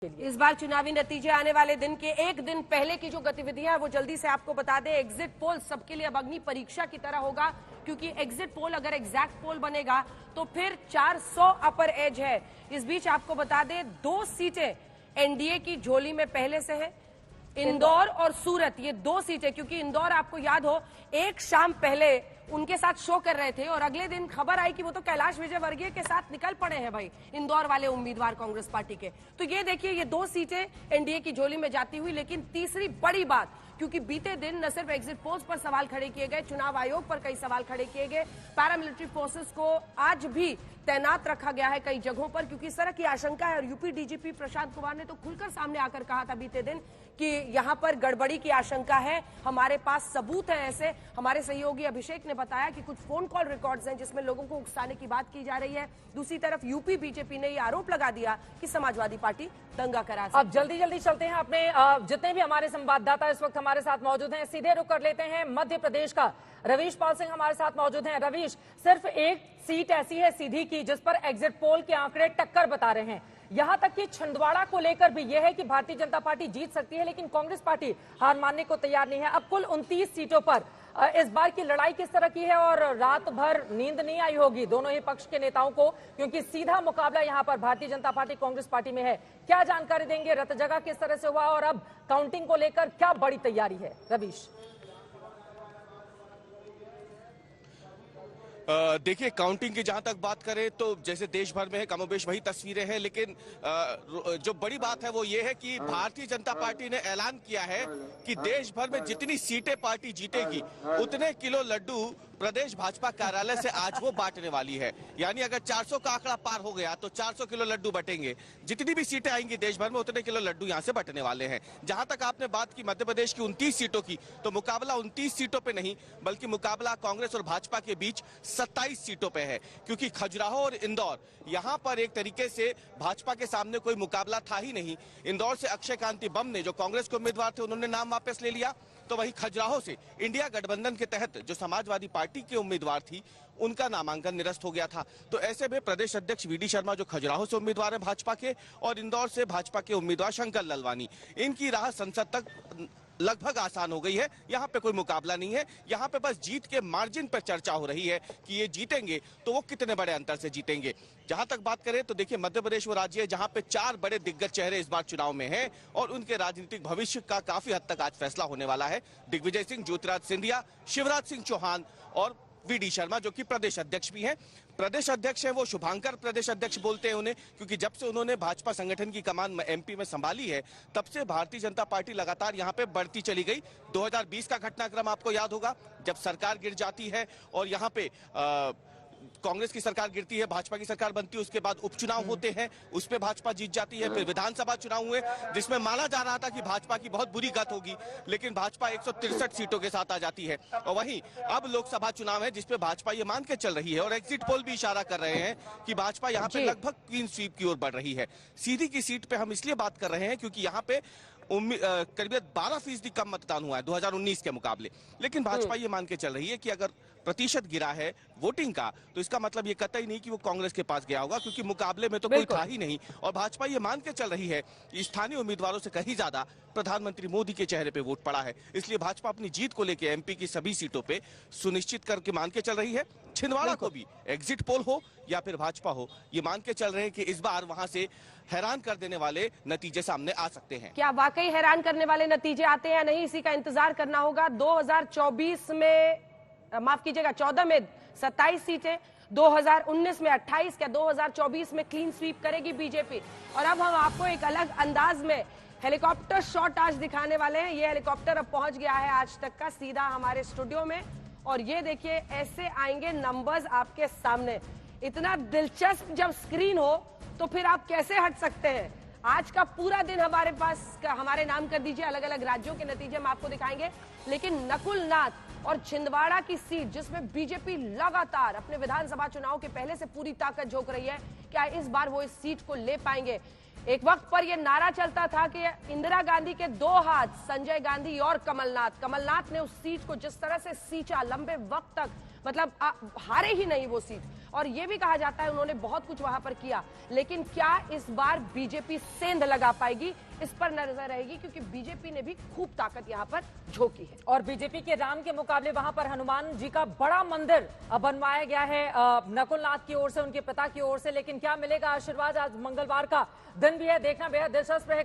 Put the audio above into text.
इस बार चुनावी नतीजे आने वाले दिन के एक दिन पहले की जो गतिविधियां वो जल्दी से आपको बता दें। एग्जिट पोल सबके लिए अब अग्नि परीक्षा की तरह होगा, क्योंकि एग्जिट पोल अगर एग्जैक्ट पोल बनेगा तो फिर 400 अपर एज है। इस बीच आपको बता दें 2 सीटें एनडीए की झोली में पहले से है, इंदौर और सूरत, ये 2 सीटें। क्योंकि इंदौर आपको याद हो एक शाम पहले उनके साथ शो कर रहे थे और अगले दिन खबर आई कि वो तो कैलाश विजयवर्गीय के साथ निकल पड़े हैं भाई, इंदौर वाले उम्मीदवार कांग्रेस पार्टी के। तो ये देखिए ये 2 सीटें एनडीए की झोली में जाती हुई। लेकिन तीसरी बड़ी बात, क्योंकि बीते दिन न सिर्फ एग्जिट पोल्स पर सवाल खड़े किए गए, चुनाव आयोग पर कई सवाल खड़े किए गए, पैरामिलिट्री फोर्सेस को आज भी तैनात रखा गया है कई जगहों पर, क्योंकि इस तरह की आशंका है। और यूपी डीजीपी प्रशांत कुमार ने तो खुलकर सामने आकर कहा था बीते दिन कि यहां पर गड़बड़ी की आशंका है, हमारे पास सबूत है ऐसे। हमारे सहयोगी अभिषेक ने बताया कि कुछ फोन कॉल रिकॉर्ड्स हैं जिसमें लोगों को उकसाने की बात की जा रही है। दूसरी तरफ यूपी बीजेपी ने यह आरोप लगा दिया कि समाजवादी पार्टी दंगा करा सकती है। अब जल्दी चलते हैं, अपने जितने भी हमारे संवाददाता इस वक्त हमारे साथ मौजूद हैं, सीधे रुख कर लेते हैं मध्य प्रदेश का। रवीश पाल सिंह हमारे साथ मौजूद हैं। रवीश, सिर्फ एक सीट ऐसी है सीधी की जिस पर एग्जिट पोल के आंकड़े टक्कर बता रहे हैं। यहां तक कि छिंदवाड़ा को लेकर भी यह है कि भारतीय जनता पार्टी जीत सकती है, लेकिन कांग्रेस पार्टी हार मानने को तैयार नहीं है। अब कुल 29 सीटों पर इस बार की लड़ाई किस तरह की है, और रात भर नींद नहीं आई होगी दोनों ही पक्ष के नेताओं को, क्योंकि सीधा मुकाबला यहां पर भारतीय जनता पार्टी कांग्रेस पार्टी में है। क्या जानकारी देंगे, रत जगह किस तरह से हुआ और अब काउंटिंग को लेकर क्या बड़ी तैयारी है? रवीश, देखिए, काउंटिंग की जहां तक बात करें तो जैसे देश भर में है कमोबेश वही तस्वीरें हैं, लेकिन जो बड़ी बात है वो ये है कि भारतीय जनता पार्टी ने ऐलान किया है कि देश भर में जितनी सीटें पार्टी जीतेगी उतने किलो लड्डू प्रदेश भाजपा कार्यालय से आज वो बांटने वाली है। यानी अगर 400 का आंकड़ा पार हो गया तो 400 किलो लड्डू बटेंगे। जितनी भी सीटें आएंगी देश भर में उतने किलो लड्डू यहां से बटने वाले हैं। जहां तक आपने बात की मध्य प्रदेश की 29 सीटों की, तो मुकाबला 29 सीटों पे नहीं बल्कि मुकाबला कांग्रेस और भाजपा के बीच 27 सीटों पे है, क्योंकि खजुराहो और इंदौर यहां पर एक तरीके से भाजपा के सामने कोई मुकाबला था ही नहीं। इंदौर से अक्षय कांति बम ने, जो कांग्रेस के उम्मीदवार थे, उन्होंने नाम वापस ले लिया। तो वही खजुराहो से इंडिया गठबंधन के तहत जो समाजवादी पार्टी के उम्मीदवार थी उनका नामांकन निरस्त हो गया था। तो ऐसे में प्रदेश अध्यक्ष वीडी शर्मा जो खजुराहो से उम्मीदवार है भाजपा के, और इंदौर से भाजपा के उम्मीदवार शंकर ललवानी, इनकी राह संसद तक लगभग आसान हो गई है। यहाँ पे कोई मुकाबला नहीं है, यहाँ पे बस जीत के मार्जिन पर चर्चा हो रही है कि ये जीतेंगे तो वो कितने बड़े अंतर से जीतेंगे। जहां तक बात करें तो देखिए, मध्य प्रदेश वो राज्य है जहां पे 4 बड़े दिग्गज चेहरे इस बार चुनाव में हैं और उनके राजनीतिक भविष्य का काफी हद तक आज फैसला होने वाला है। दिग्विजय सिंह, ज्योतिरादित्य सिंधिया, शिवराज सिंह चौहान और वीडी शर्मा जो कि प्रदेश अध्यक्ष भी हैं। प्रदेश अध्यक्ष है वो शुभांकर प्रदेश अध्यक्ष बोलते हैं उन्हें, क्योंकि जब से उन्होंने भाजपा संगठन की कमान एमपी में संभाली है तब से भारतीय जनता पार्टी लगातार यहां पे बढ़ती चली गई। 2020 का घटनाक्रम आपको याद होगा, जब सरकार गिर जाती है और यहां पे कांग्रेस की सरकार गिरती है, भाजपा की सरकार बनती है, उसके बाद उपचुनाव होते हैं, उस पे भाजपा जीत जाती है। फिर विधानसभा चुनाव हुए जिसमें माना जा रहा था कि भाजपा की बहुत बुरी गत होगी, लेकिन भाजपा 163 सीटों के साथ आ जाती है। और वहीं अब लोकसभा चुनाव है जिसपे भाजपा ये मान के चल रही है और एग्जिट पोल भी इशारा कर रहे हैं कि भाजपा यहाँ पे लगभग क्लीन स्वीप की ओर बढ़ रही है। सीधी की सीट पे हम इसलिए बात कर रहे हैं क्योंकि यहाँ पे करीब 12% कम मतदान हुआ है 2019 के मुकाबले, लेकिन भाजपा ये मान के चल रही है कि अगर प्रतिशत गिरा है वोटिंग का तो इसका मतलब ये कतई नहीं कि वो कांग्रेस के पास गया होगा, क्योंकि मुकाबले में तो कोई था ही नहीं। और भाजपा ये मान के चल रही है कि स्थानीय उम्मीदवारों से कहीं ज्यादा प्रधानमंत्री मोदी के चेहरे पे वोट पड़ा है, इसलिए भाजपा अपनी जीत को लेकर एमपी की सभी सीटों पे सुनिश्चित करके मान के चल रही है। छिंदवाड़ा को भी एग्जिट पोल हो या फिर भाजपा हो, ये मान के चल रहे हैं कि इस बार वहां से हैरान कर देने वाले नतीजे सामने आ सकते हैं। क्या वाकई हैरान करने वाले नतीजे आते हैं या नहीं, इसी का इंतजार करना होगा। 2024 में, माफ कीजिएगा, 14 में 27 सीटें, 2019 में 28, क्या 2024 में क्लीन स्वीप करेगी बीजेपी? और अब हम आपको एक अलग अंदाज में हेलीकॉप्टर शॉट आज दिखाने वाले हैं। ये हेलीकॉप्टर अब पहुंच गया है आज तक का सीधा हमारे स्टूडियो में, और ये देखिए ऐसे आएंगे नंबर्स आपके सामने। इतना दिलचस्प जब स्क्रीन हो तो फिर आप कैसे हट सकते हैं। आज का पूरा दिन हमारे पास, हमारे नाम कर दीजिए, अलग अलग राज्यों के नतीजे हम आपको दिखाएंगे, लेकिन नकुलनाथ और छिंदवाड़ा की सीट जिसमें बीजेपी लगातार अपने विधानसभा चुनाव के पहले से पूरी ताकत झोंक रही है, क्या इस बार वो इस सीट को ले पाएंगे? एक वक्त पर यह नारा चलता था कि इंदिरा गांधी के 2 हाथ, संजय गांधी और कमलनाथ ने उस सीट को जिस तरह से सींचा, लंबे वक्त तक मतलब हारे ही नहीं वो सीट। और ये भी कहा जाता है उन्होंने बहुत कुछ वहां पर किया, लेकिन क्या इस बार बीजेपी सेंध लगा पाएगी, इस पर नजर रहेगी, क्योंकि बीजेपी ने भी खूब ताकत यहां पर झोंकी है। और बीजेपी के राम के मुकाबले वहां पर हनुमान जी का बड़ा मंदिर बनवाया गया है नकुल नाथ की ओर से, उनके पिता की ओर से। लेकिन क्या मिलेगा आशीर्वाद? आज मंगलवार का दिन भी है, देखना बेहद दिलचस्प रहेगा।